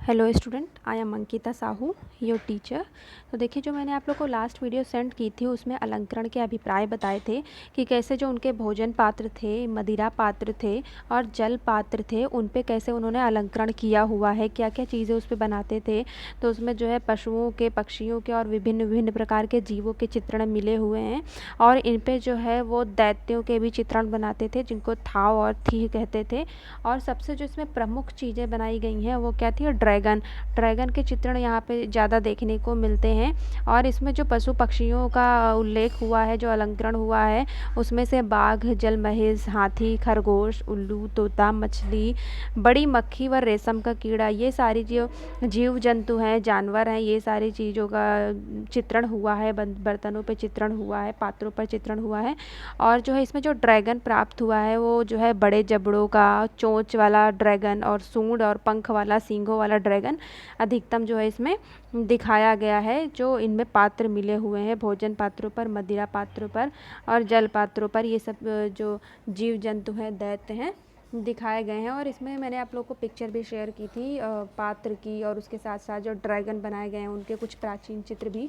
Hello student, I am Ankita Sahu, your teacher. तो देखिए, जो मैंने आप लोग को लास्ट वीडियो सेंड की थी उसमें अलंकरण के अभिप्राय बताए थे कि कैसे जो उनके भोजन पात्र थे, मदिरा पात्र थे और जल पात्र थे, उन पे कैसे उन्होंने अलंकरण किया हुआ है, क्या क्या चीज़ें उस पे बनाते थे। तो उसमें जो है पशुओं के, पक्षियों के और विभिन्न विभिन्न प्रकार के जीवों के चित्रण मिले हुए हैं और इन पे जो है वो दैत्यों के भी चित्रण बनाते थे जिनको थाव और थी कहते थे। और सबसे जो इसमें प्रमुख चीज़ें बनाई गई हैं वो क्या थी? ड्रैगन के चित्रण यहाँ पे ज़्यादा देखने को मिलते हैं। और इसमें जो पशु पक्षियों का उल्लेख हुआ है, जो अलंकरण हुआ है, उसमें से बाघ, जल महिष, हाथी, खरगोश, उल्लू, तोता, मछली, बड़ी मक्खी व रेशम का कीड़ा, ये सारी जो जीव जंतु हैं, जानवर हैं, ये सारी चीज़ों का चित्रण हुआ है, बर्तनों पे चित्रण हुआ है, पात्रों पर चित्रण हुआ है। और जो है इसमें जो ड्रैगन प्राप्त हुआ है वो जो है बड़े जबड़ों का, चोंच वाला ड्रैगन और सूंड और पंख वाला, सींगों वाला ड्रैगन अधिकतम जो है इसमें दिखाया गया है। जो इनमें पात्र मिले हुए हैं, भोजन पात्रों पर, मदिरा पात्रों पर और जल पात्रों पर, ये सब जो जीव जंतु हैं, दैत्य हैं, दिखाए गए हैं। और इसमें मैंने आप लोग को पिक्चर भी शेयर की थी पात्र की, और उसके साथ साथ जो ड्रैगन बनाए गए हैं उनके कुछ प्राचीन चित्र भी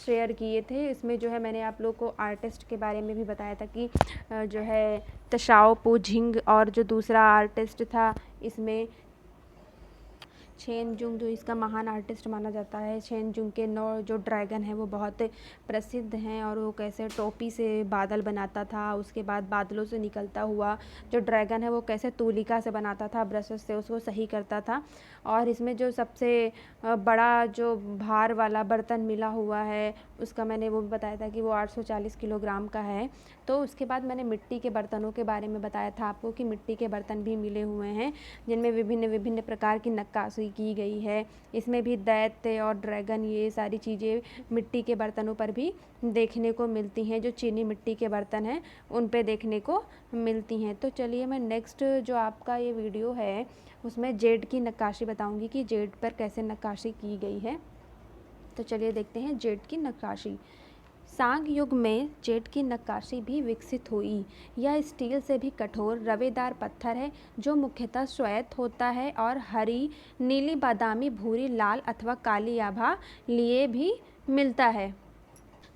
शेयर किए थे। इसमें जो है मैंने आप लोग को आर्टिस्ट के बारे में भी बताया था कि जो है तशाओ पू झिंग, और जो दूसरा आर्टिस्ट था इसमें छेन जुंग, जो इसका महान आर्टिस्ट माना जाता है। छेन जुंग के 9 जो ड्रैगन है वो बहुत प्रसिद्ध हैं, और वो कैसे टोपी से बादल बनाता था, उसके बाद बादलों से निकलता हुआ जो ड्रैगन है वो कैसे तूलिका से बनाता था, ब्रशेस से उसको सही करता था। और इसमें जो सबसे बड़ा जो भार वाला बर्तन मिला हुआ है उसका मैंने वो भी बताया था कि वो 840 किलोग्राम का है। तो उसके बाद मैंने मिट्टी के बर्तनों के बारे में बताया था आपको कि मिट्टी के बर्तन भी मिले हुए हैं जिनमें विभिन्न विभिन्न प्रकार की नक्काशी की गई है। इसमें भी दैत्य और ड्रैगन, ये सारी चीज़ें मिट्टी के बर्तनों पर भी देखने को मिलती हैं। जो चीनी मिट्टी के बर्तन हैं उन पे देखने को मिलती हैं। तो चलिए मैं नेक्स्ट जो आपका ये वीडियो है उसमें जेड की नक्काशी बताऊंगी कि जेड पर कैसे नक्काशी की गई है। तो चलिए देखते हैं जेड की नक्काशी। सांग युग में जेड की नक्काशी भी विकसित हुई। यह स्टील से भी कठोर रवेदार पत्थर है जो मुख्यतः श्वेत होता है और हरी, नीली, बादामी, भूरी, लाल अथवा काली आभा लिए भी मिलता है।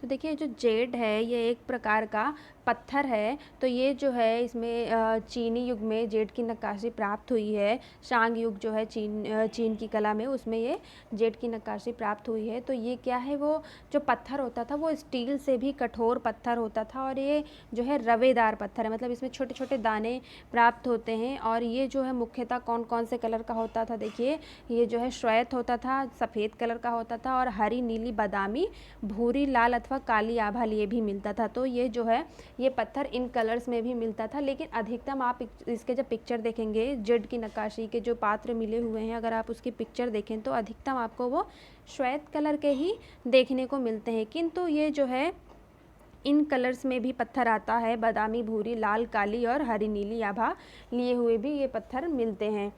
तो देखिए, जो जेड है ये एक प्रकार का पत्थर है। तो ये जो है इसमें चीनी युग में जेड की नक्काशी प्राप्त हुई है। शांग युग जो है चीन की कला में, उसमें ये जेड की नक्काशी प्राप्त हुई है। तो ये क्या है, वो जो पत्थर होता था वो स्टील से भी कठोर पत्थर होता था, और ये जो है रवेदार पत्थर है, मतलब इसमें छोटे छोटे दाने प्राप्त होते हैं। और ये जो है मुख्यतः कौन कौन से कलर का होता था? देखिए, ये जो है श्वेत होता था, सफ़ेद कलर का होता था, और हरी, नीली, बादामी, भूरी, लाल अथवा काली आभा लिए भी मिलता था। तो ये जो है ये पत्थर इन कलर्स में भी मिलता था, लेकिन अधिकतम आप इसके जब पिक्चर देखेंगे, जेड की नक्काशी के जो पात्र मिले हुए हैं, अगर आप उसकी पिक्चर देखें तो अधिकतम आपको वो श्वेत कलर के ही देखने को मिलते हैं। किंतु ये जो है इन कलर्स में भी पत्थर आता है, बादामी, भूरी, लाल, काली और हरी, नीली आभा लिए हुए भी ये पत्थर मिलते हैं।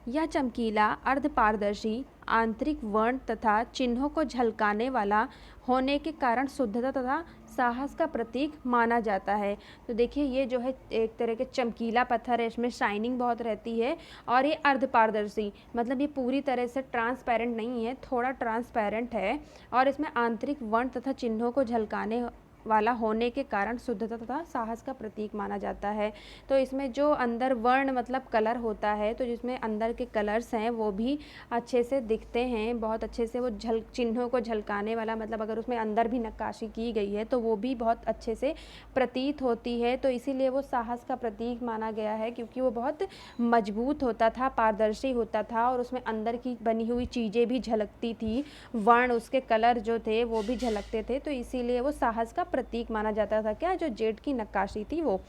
यह चमकीला, अर्धपारदर्शी, आंतरिक वर्ण तथा चिन्हों को झलकाने वाला होने के कारण शुद्धता तथा साहस का प्रतीक माना जाता है। तो देखिए, ये जो है एक तरह के चमकीला पत्थर है, इसमें शाइनिंग बहुत रहती है, और ये अर्धपारदर्शी, मतलब ये पूरी तरह से ट्रांसपेरेंट नहीं है, थोड़ा ट्रांसपेरेंट है, और इसमें आंतरिक वर्ण तथा चिन्हों को झलकाने वाला होने के कारण शुद्धता तथा साहस का प्रतीक माना जाता है। तो इसमें जो अंदर वर्ण मतलब कलर होता है, तो जिसमें अंदर के कलर्स हैं वो भी अच्छे से दिखते हैं, बहुत अच्छे से वो चिन्हों को झलकाने वाला, मतलब अगर उसमें अंदर भी नक्काशी की गई है तो वो भी बहुत अच्छे से प्रतीत होती है। तो इसीलिए वो साहस का प्रतीक माना गया है, क्योंकि वो बहुत मजबूत होता था, पारदर्शी होता था, और उसमें अंदर की बनी हुई चीज़ें भी झलकती थी, वर्ण, उसके कलर जो थे वो भी झलकते थे। तो इसीलिए वो साहस का प्रतीक माना जाता था। क्या, जो जेड की नक्काशी थी वो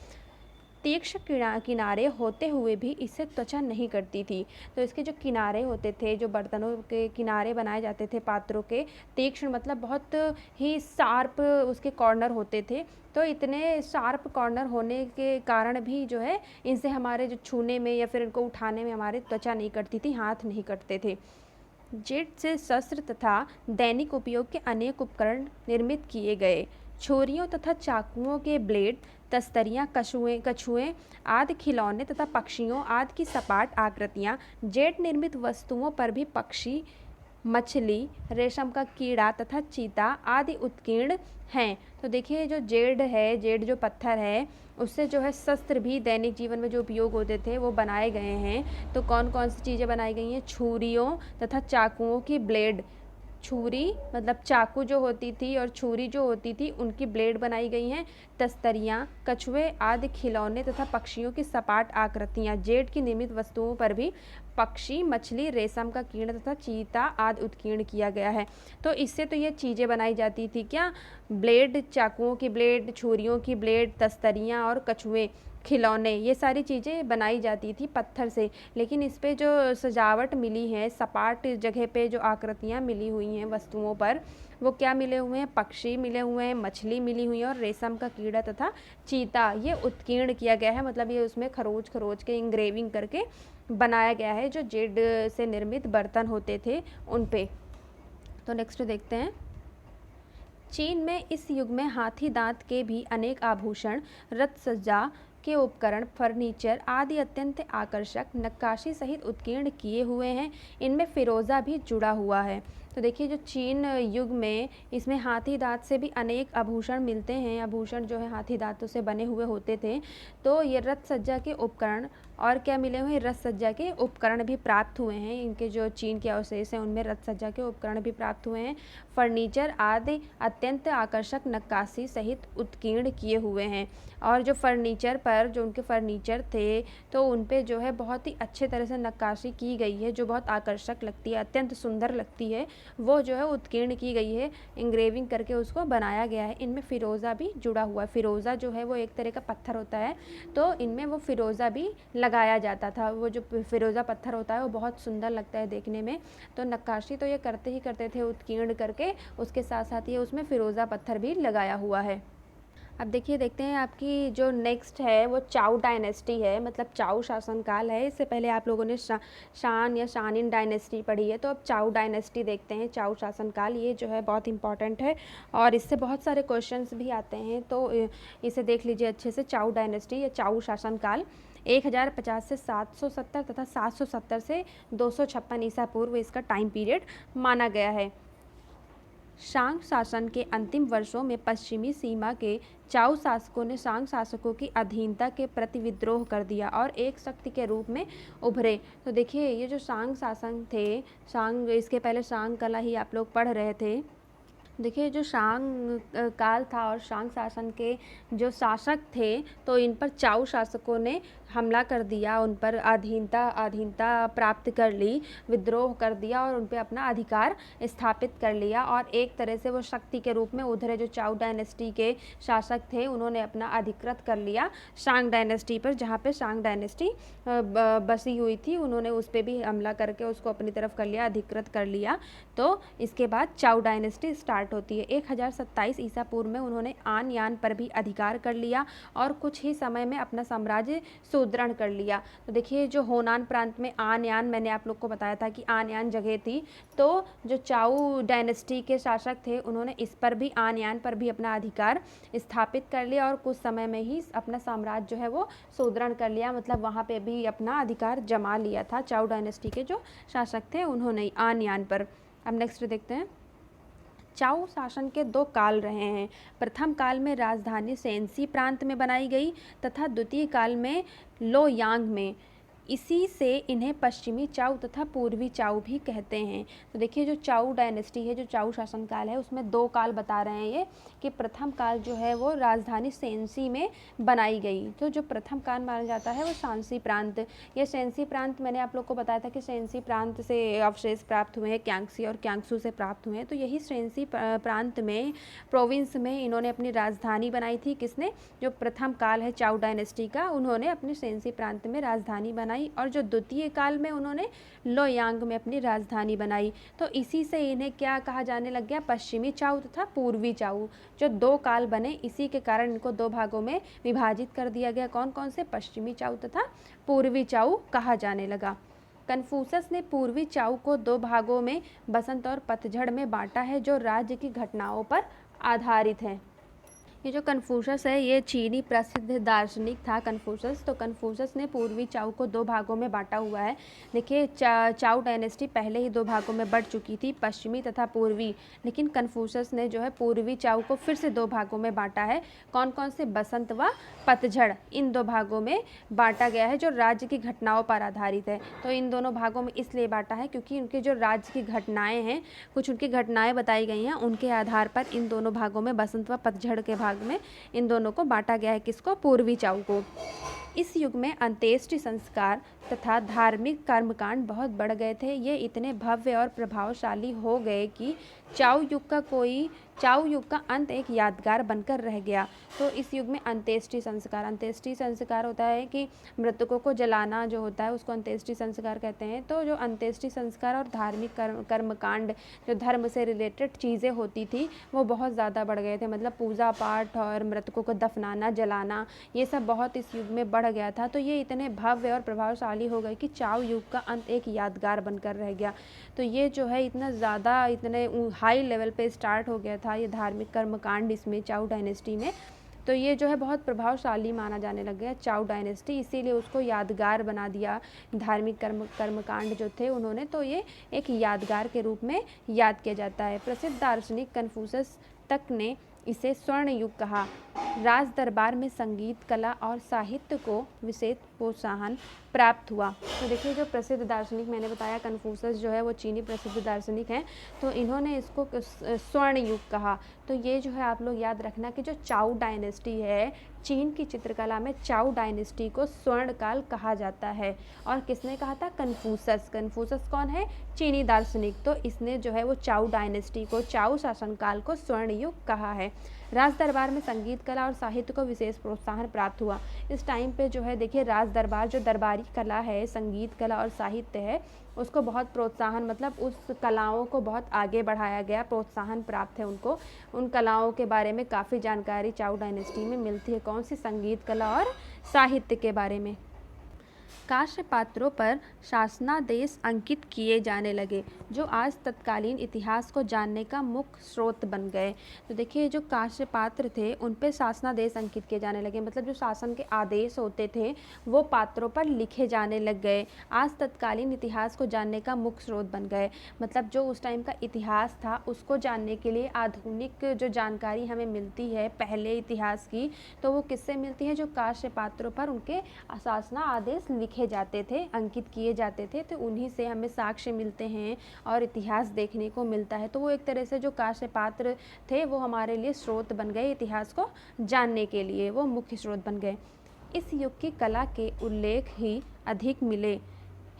तीक्ष्ण किनारे होते हुए भी इससे त्वचा नहीं करती थी। तो इसके जो किनारे होते थे, जो बर्तनों के किनारे बनाए जाते थे पात्रों के, तीक्ष्ण मतलब बहुत ही शार्प उसके कॉर्नर होते थे। तो इतने शार्प कॉर्नर होने के कारण भी जो है इनसे हमारे जो छूने में या फिर इनको उठाने में हमारी त्वचा नहीं कटती थी, हाथ नहीं कटते थे। जेड से शस्त्र तथा दैनिक उपयोग के अनेक उपकरण निर्मित किए गए। छुरियों तथा चाकुओं के ब्लेड तस्तरियाँ, कछुए आदि खिलौने तथा पक्षियों आदि की सपाट आकृतियाँ, जेड निर्मित वस्तुओं पर भी पक्षी, मछली, रेशम का कीड़ा तथा चीता आदि उत्कीर्ण हैं। तो देखिए जो जेड है, जेड जो पत्थर है, उससे जो है शस्त्र भी दैनिक जीवन में जो उपयोग होते थे वो बनाए गए हैं। तो कौन कौन सी चीज़ें बनाई गई हैं? छुरियों तथा चाकुओं की ब्लेड, छुरी मतलब चाकू जो होती थी और छुरी जो होती थी उनकी ब्लेड बनाई गई हैं। तस्तरियाँ, कछुए आदि खिलौने तथा पक्षियों की सपाट आकृतियाँ, जेड की निर्मित वस्तुओं पर भी पक्षी, मछली, रेशम का कीड़ा तथा चीता आदि उत्कीर्ण किया गया है। तो इससे तो ये चीज़ें बनाई जाती थी क्या? ब्लेड, चाकुओं की ब्लेड, छुरियों की ब्लेड, तस्तरियाँ और कछुए, खिलौने, ये सारी चीज़ें बनाई जाती थी पत्थर से। लेकिन इस पे जो सजावट मिली है, सपाट जगह पे जो आकृतियाँ मिली हुई हैं वस्तुओं पर, वो क्या मिले हुए हैं? पक्षी मिले हुए हैं, मछली मिली हुई है और रेशम का कीड़ा तथा चीता, ये उत्कीर्ण किया गया है। मतलब ये उसमें खरोच खरोच के इंग्रेविंग करके बनाया गया है जो जेड से निर्मित बर्तन होते थे उन पे। तो नेक्स्ट देखते हैं। चीन में इस युग में हाथी दांत के भी अनेक आभूषण, रथ सज्जा के उपकरण, फर्नीचर आदि अत्यंत आकर्षक नक्काशी सहित उत्कीर्ण किए हुए हैं। इनमें फिरोज़ा भी जुड़ा हुआ है। तो देखिए जो चीन युग में इसमें हाथी दांत से भी अनेक आभूषण मिलते हैं। आभूषण जो है हाथी दांतों से बने हुए होते थे। तो ये रथ सज्जा के उपकरण और क्या मिले हुए हैं? रथ सज्जा के उपकरण भी प्राप्त हुए हैं। इनके जो चीन के अवशेष हैं उनमें रथ सज्जा के उपकरण भी प्राप्त हुए हैं। फर्नीचर आदि अत्यंत आकर्षक नक्काशी सहित उत्कीर्ण किए हुए हैं। और जो फर्नीचर पर जो उनके फर्नीचर थे तो उन पे जो है बहुत ही अच्छे तरह से नक्काशी की गई है जो बहुत आकर्षक लगती है, अत्यंत सुंदर लगती है। वो जो है उत्कीर्ण की गई है, इंग्रेविंग करके उसको बनाया गया है। इनमें फिरोज़ा भी जुड़ा हुआ है। फिरोज़ा जो है वो एक तरह का पत्थर होता है, तो इनमें वो फिरोज़ा भी लगाया जाता था। वो जो फिरोज़ा पत्थर होता है वो बहुत सुंदर लगता है देखने में। तो नक्काशी तो ये करते ही करते थे उत्कीर्ण करके, उसके साथ साथ ये उसमें फिरोज़ा पत्थर भी लगाया हुआ है। अब देखिए देखते हैं आपकी जो नेक्स्ट है वो चाउ डायनेस्टी है, मतलब चाउ शासनकाल है। इससे पहले आप लोगों ने शान या शानिन डायनेस्टी पढ़ी है, तो अब चाउ डायनेस्टी देखते हैं, चाउ शासनकाल। ये जो है बहुत इंपॉर्टेंट है और इससे बहुत सारे क्वेश्चंस भी आते हैं, तो इसे देख लीजिए अच्छे से। चाउ डायनेस्टी या चाउ शासनकाल 1050 से 770 तथा 770 से 256 ईसा पूर्व इसका टाइम पीरियड माना गया है। शांग शासन के अंतिम वर्षों में पश्चिमी सीमा के चाउ शासकों ने शांग शासकों की अधीनता के प्रति विद्रोह कर दिया और एक शक्ति के रूप में उभरे। तो देखिए ये जो शांग शासन थे, शांग, इसके पहले शांग कला ही आप लोग पढ़ रहे थे। देखिए जो शांग काल था और शांग शासन के जो शासक थे तो इन पर चाउ शासकों ने हमला कर दिया, उन पर अधीनता प्राप्त कर ली, विद्रोह कर दिया और उन पर अपना अधिकार स्थापित कर लिया और एक तरह से वो शक्ति के रूप में उधरे। जो चाउ डायनेस्टी के शासक थे उन्होंने अपना अधिकृत कर लिया शांग डायनेस्टी पर, जहाँ पे शांग डायनेस्टी बसी हुई थी, उन्होंने उस पर भी हमला करके उसको अपनी तरफ कर लिया, अधिकृत कर लिया। तो इसके बाद चाउ डायनेस्टी स्टार्ट होती है। 1027 ईसा पूर्व में उन्होंने आन यान पर भी अधिकार कर लिया और कुछ ही समय में अपना साम्राज्य सुदृढ़ कर लिया। तो देखिए जो होनान प्रांत में आन यान, मैंने आप लोग को बताया था कि आन यान जगह थी, तो जो चाउ डायनेस्टी के शासक थे उन्होंने इस पर भी, आन यान पर भी अपना अधिकार स्थापित कर लिया और कुछ समय में ही अपना साम्राज्य जो है वो सुदृढ़ कर लिया, मतलब वहाँ पे भी अपना अधिकार जमा लिया था चाउ डायनेस्टी के जो शासक थे उन्होंने आन यान पर। अब नेक्स्ट देखते हैं। चाउ शासन के दो काल रहे हैं। प्रथम काल में राजधानी शैनसी प्रांत में बनाई गई तथा द्वितीय काल में लोयांग में। इसी से इन्हें पश्चिमी चाउ तथा पूर्वी चाउ भी कहते हैं। तो देखिए जो चाउ डायनेस्टी है, जो चाउ शासनकाल है, उसमें दो काल बता रहे हैं ये, कि प्रथम काल जो है वो राजधानी शैनसी में बनाई गई। तो जो प्रथम काल माना जाता है वो शैनसी प्रांत। ये शैनसी प्रांत मैंने आप लोग को बताया था कि शैनसी प्रांत से अवशेष प्राप्त हुए हैं, क्यांगसी और क्यांगसू से प्राप्त हुए हैं। तो यही शैनसी प्रांत में, प्रोविंस में इन्होंने अपनी राजधानी बनाई थी। किसने? जो प्रथम काल है चाउ डायनेस्टी का, उन्होंने अपनी शैनसी प्रांत में राजधानी बनाई और जो द्वितीय काल में उन्होंने लोयांग में अपनी राजधानी बनाई। तो इसी से इन्हें क्या कहा जाने लग गया? पश्चिमी चाउ तथा पूर्वी चाउ। जो दो काल बने इसी के कारण इनको दो भागों में विभाजित कर दिया गया। कौन कौन से? पश्चिमी चाउ तथा पूर्वी चाउ कहा जाने लगा। कन्फ्यूशस ने पूर्वी चाउ को दो भागों में वसंत और पतझड़ में बांटा है जो राज्य की घटनाओं पर आधारित है। ये जो कन्फ्यूशस है ये चीनी प्रसिद्ध दार्शनिक था कन्फ्यूशस। तो कन्फ्यूशस ने पूर्वी चाउ को 2 भागों में बांटा हुआ है। देखिए चाउ डायनेस्टी पहले ही 2 भागों में बट चुकी थी, पश्चिमी तथा पूर्वी, लेकिन कन्फ्यूशस ने जो है पूर्वी चाउ को फिर से 2 भागों में बांटा है। कौन कौन से? बसंत व पतझड़, इन 2 भागों में बांटा गया है जो राज्य की घटनाओं पर आधारित है। तो इन दोनों भागों में इसलिए बांटा है क्योंकि उनके जो राज्य की घटनाएं हैं, कुछ उनकी घटनाएं बताई गई हैं, उनके आधार पर इन दोनों भागों में बसंत व पतझड़ के भाग में इन दोनों को बांटा गया है। किसको? पूर्वी चाउ को। इस युग में अंत्येष्टि संस्कार तथा धार्मिक कर्मकांड बहुत बढ़ गए थे। ये इतने भव्य और प्रभावशाली हो गए कि चाउ युग का अंत एक यादगार बनकर रह गया। तो इस युग में अंत्येष्टि संस्कार होता है कि मृतकों को जलाना जो होता है उसको अंत्येष्टि संस्कार कहते हैं। तो जो अंत्येष्टि संस्कार और धार्मिक कर्मकांड, जो धर्म से रिलेटेड चीज़ें होती थी, वो बहुत ज़्यादा बढ़ गए थे। मतलब पूजा पाठ और मृतकों को दफनाना, जलाना, ये सब बहुत इस युग में बढ़ गया था। तो ये इतने भव्य और प्रभावशाली हो गए कि चाउ युग का अंत एक यादगार बनकर रह गया। तो ये जो है इतना ज़्यादा, इतने हाई लेवल पे स्टार्ट हो गया था ये धार्मिक कर्मकांड इसमें चाउ डायनेस्टी में। तो ये जो है बहुत प्रभावशाली माना जाने लग गया चाउ डायनेस्टी, इसीलिए उसको यादगार बना दिया। धार्मिक कर्मकांड जो थे उन्होंने, तो ये एक यादगार के रूप में याद किया जाता है। प्रसिद्ध दार्शनिक कन्फ्यूशस तक ने इसे स्वर्ण युग कहा। राज दरबार में संगीत, कला और साहित्य को विशेष प्रोत्साहन प्राप्त हुआ। तो देखिए जो प्रसिद्ध दार्शनिक मैंने बताया, कन्फ्यूशस जो है वो चीनी प्रसिद्ध दार्शनिक हैं, तो इन्होंने इसको स्वर्ण युग कहा। तो ये जो है आप लोग याद रखना कि जो चाउ डायनेस्टी है, चीन की चित्रकला में चाउ डायनेस्टी को स्वर्ण काल कहा जाता है। और किसने कहा था? कन्फ्यूशस। कन्फ्यूशस कौन है? चीनी दार्शनिक। तो इसने जो है वो चाउ डायनेस्टी को, चाउ शासनकाल को स्वर्ण युग कहा है। राज दरबार में संगीत, कला और साहित्य को विशेष प्रोत्साहन प्राप्त हुआ। इस टाइम पे जो है देखिए राज दरबार, जो दरबारी कला है, संगीत कला और साहित्य है, उसको बहुत प्रोत्साहन, मतलब उस कलाओं को बहुत आगे बढ़ाया गया, प्रोत्साहन प्राप्त है उनको। उन कलाओं के बारे में काफ़ी जानकारी चाउ डायनेस्टी में मिलती है। कौन सी? संगीत कला और साहित्य के बारे में। कांस्य पात्रों पर शासनादेश अंकित किए जाने लगे, जो आज तत्कालीन इतिहास को जानने का मुख्य स्रोत बन गए। तो देखिए जो कांस्य पात्र थे उन पे शासनादेश अंकित किए जाने लगे, मतलब जो शासन के आदेश होते थे वो पात्रों पर लिखे जाने लग गए। आज तत्कालीन इतिहास को जानने का मुख्य स्रोत बन गए, मतलब जो उस टाइम का इतिहास था उसको जानने के लिए आधुनिक जो जानकारी हमें मिलती है पहले इतिहास की, तो वो किससे मिलती है? जो कांस्य पात्रों पर उनके शासना आदेश लिखे जाते थे, अंकित किए जाते थे, तो उन्हीं से हमें साक्ष्य मिलते हैं और इतिहास देखने को मिलता है। तो वो एक तरह से जो कांस्य पात्र थे वो हमारे लिए स्रोत बन गए, इतिहास को जानने के लिए वो मुख्य स्रोत बन गए। इस युग की कला के उल्लेख ही अधिक मिले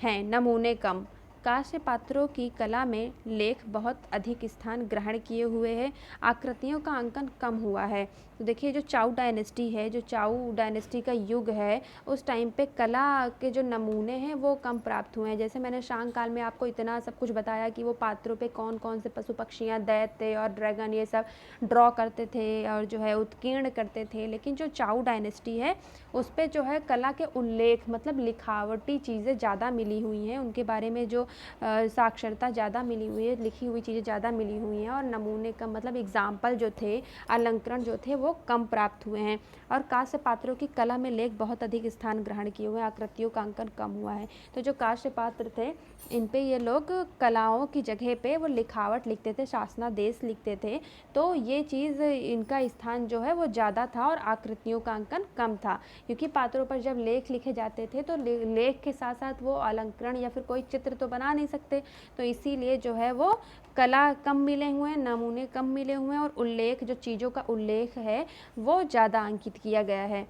हैं, नमूने कम। कांस्य पात्रों की कला में लेख बहुत अधिक स्थान ग्रहण किए हुए हैं, आकृतियों का अंकन कम हुआ है। तो देखिए जो चाउ डायनेस्टी है, जो चाउ डायनेस्टी का युग है, उस टाइम पे कला के जो नमूने हैं वो कम प्राप्त हुए हैं। जैसे मैंने शांग काल में आपको इतना सब कुछ बताया कि वो पात्रों पे कौन कौन से पशु पक्षियाँ, दैत्य और ड्रैगन ये सब ड्रॉ करते थे और जो है उत्कीर्ण करते थे, लेकिन जो चाउ डायनेस्टी है उस पर जो है कला के उल्लेख, मतलब लिखावटी चीज़ें ज़्यादा मिली हुई हैं, उनके बारे में जो साक्षरता ज़्यादा मिली हुई है, लिखी हुई चीज़ें ज़्यादा मिली हुई हैं, और नमूने कम, मतलब एग्जाम्पल जो थे, अलंकरण जो थे वो कम प्राप्त हुए हैं। और कांस्य पात्रों की कला में लेख बहुत अधिक स्थान ग्रहण किए हुए हैं, आकृतियों का अंकन कम हुआ है। तो जो कांस्य पात्र थे इन पे ये लोग कलाओं की जगह पे वो लिखावट लिखते थे, शासनादेश लिखते थे, तो ये चीज़, इनका स्थान जो है वो ज़्यादा था और आकृतियों का अंकन कम था। क्योंकि पात्रों पर जब लेख लिखे जाते थे तो लेख के साथ साथ वो अलंकरण या फिर कोई चित्र तो बना नहीं सकते, तो इसीलिए जो है वो कला कम मिले हुए हैं, नमूने कम मिले हुए हैं, और उल्लेख, जो चीज़ों का उल्लेख है वो ज़्यादा अंकित किया गया है।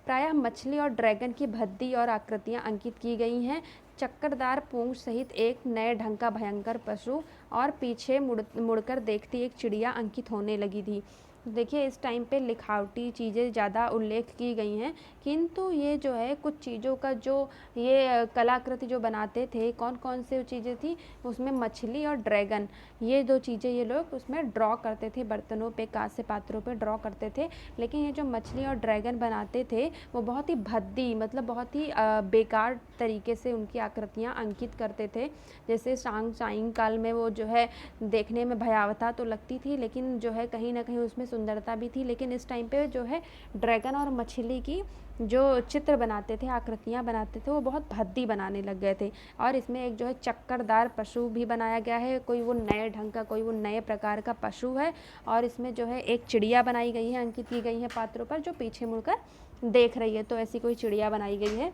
प्रायः मछली और ड्रैगन की भद्दी और आकृतियाँ अंकित की गई हैं। चक्करदार पूंछ सहित एक नए ढंग का भयंकर पशु और पीछे मुड़कर देखती एक चिड़िया अंकित होने लगी थी। देखिए इस टाइम पे लिखावटी चीज़ें ज़्यादा उल्लेख की गई हैं, किंतु ये जो है कुछ चीज़ों का जो ये कलाकृति जो बनाते थे, कौन कौन से चीज़ें थी उसमें? मछली और ड्रैगन, ये 2 चीज़ें ये लोग उसमें ड्रॉ करते थे, बर्तनों पे, कांस्य पात्रों पे ड्रॉ करते थे। लेकिन ये जो मछली और ड्रैगन बनाते थे वो बहुत ही भद्दी, मतलब बहुत ही बेकार तरीके से उनकी आकृतियाँ अंकित करते थे। जैसे शांग काल में वो जो है देखने में भयावता तो लगती थी, लेकिन जो है कहीं ना कहीं उसमें सुंदरता भी थी, लेकिन इस टाइम पे जो है ड्रैगन और मछली की जो चित्र बनाते थे, आकृतियाँ बनाते थे, वो बहुत भद्दी बनाने लग गए थे। और इसमें एक जो है चक्करदार पशु भी बनाया गया है, कोई वो नए ढंग का, कोई वो नए प्रकार का पशु है। और इसमें जो है एक चिड़िया बनाई गई है, अंकित की गई है पात्रों पर, जो पीछे मुड़कर देख रही है। तो ऐसी कोई चिड़िया बनाई गई है।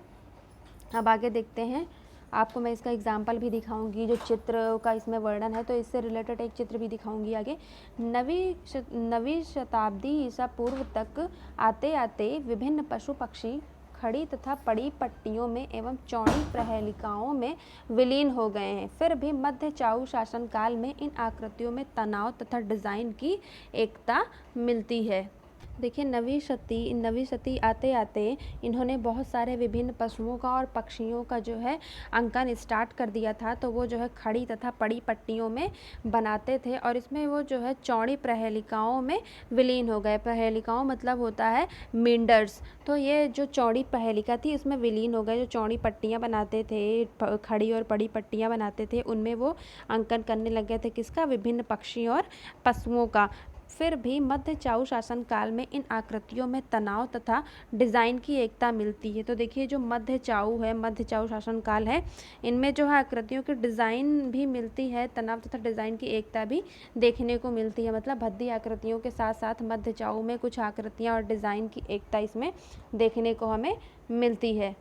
अब आगे देखते हैं, आपको मैं इसका एग्जाम्पल भी दिखाऊंगी, जो चित्र का इसमें वर्णन है, तो इससे रिलेटेड एक चित्र भी दिखाऊंगी आगे। नवीं शताब्दी ईसा पूर्व तक आते आते विभिन्न पशु पक्षी खड़ी तथा पड़ी पट्टियों में एवं चौड़ी प्रहेलिकाओं में विलीन हो गए हैं। फिर भी मध्य चाऊ शासन काल में इन आकृतियों में तनाव तथा डिज़ाइन की एकता मिलती है। देखिए, नवीं शती आते आते इन्होंने बहुत सारे विभिन्न पशुओं का और पक्षियों का जो है अंकन स्टार्ट कर दिया था। तो वो जो है खड़ी तथा पड़ी पट्टियों में बनाते थे, और इसमें वो जो है चौड़ी प्रहेलिकाओं में विलीन हो गए। प्रहेलिकाओं मतलब होता है मींडर्स। तो ये जो चौड़ी प्रहेलिका थी, उसमें विलीन हो गए। जो चौड़ी पट्टियाँ बनाते थे, खड़ी और पड़ी पट्टियाँ बनाते थे, उनमें वो अंकन करने लग गए थे। किसका? विभिन्न पक्षी और पशुओं का। फिर भी मध्य चाऊ शासन काल में इन आकृतियों में तनाव तथा डिज़ाइन की एकता मिलती है। तो देखिए, जो मध्य चाऊ है, मध्य चाऊ शासन काल है, इनमें जो है आकृतियों की डिज़ाइन भी मिलती है, तनाव तथा डिज़ाइन की एकता भी देखने को मिलती है। मतलब भद्दी आकृतियों के साथ साथ मध्य चाऊ में कुछ आकृतियाँ और डिज़ाइन की एकता इसमें देखने को हमें मिलती है।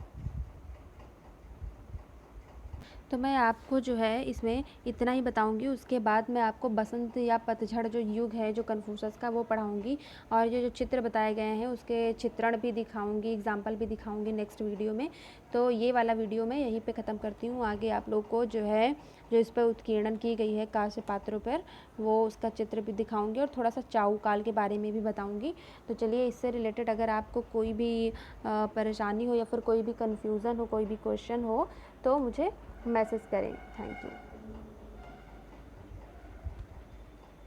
तो मैं आपको जो है इसमें इतना ही बताऊंगी। उसके बाद मैं आपको बसंत या पतझड़ जो युग है, जो कन्फ्यूशस का, वो पढ़ाऊंगी। और जो चित्र बताए गए हैं उसके चित्रण भी दिखाऊंगी, एग्जाम्पल भी दिखाऊंगी नेक्स्ट वीडियो में। तो ये वाला वीडियो मैं यहीं पे ख़त्म करती हूँ। आगे आप लोग को जो है, जो इस पर उत्कीर्णन की गई है कांस्य पात्रों पर, वो उसका चित्र भी दिखाऊंगी, और थोड़ा सा चाऊ काल के बारे में भी बताऊंगी। तो चलिए, इससे रिलेटेड अगर आपको कोई भी परेशानी हो या फिर कोई भी कन्फ्यूज़न हो, कोई भी क्वेश्चन हो, तो मुझे मैसेज करें। Thank you.